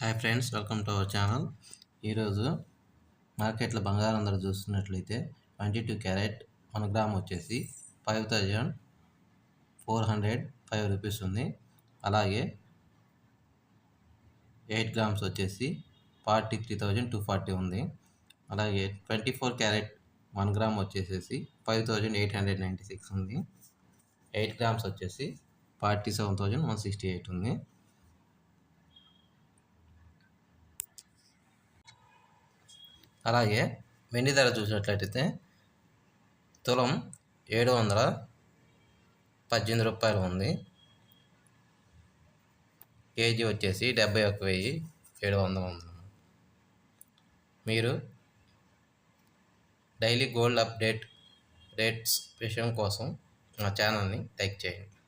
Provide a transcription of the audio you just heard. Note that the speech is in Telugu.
Hi friends, welcome to our channel. ఈరోజు మార్కెట్లో బంగారం ధర చూస్తున్నట్లయితే 22 క్యారెట్ 1 గ్రామ్ వచ్చేసి 5405 రూపీస్ ఉంది. అలాగే 8 గ్రామ్స్ వచ్చేసి 43,240 ఉంది. అలాగే 24 క్యారెట్ 1 గ్రామ్ వచ్చేసేసి 5896 ఉంది. 8 గ్రామ్స్ వచ్చేసి 47,168 ఉంది. అలాగే వెండి ధర చూసినట్లయితే తులం 718 రూపాయలు ఉంది. కేజీ వచ్చేసి 71,700 ఉంది. మీరు డైలీ గోల్డ్ అప్డేట్స్ విషయం కోసం మా ఛానల్ని లైక్ చేయండి.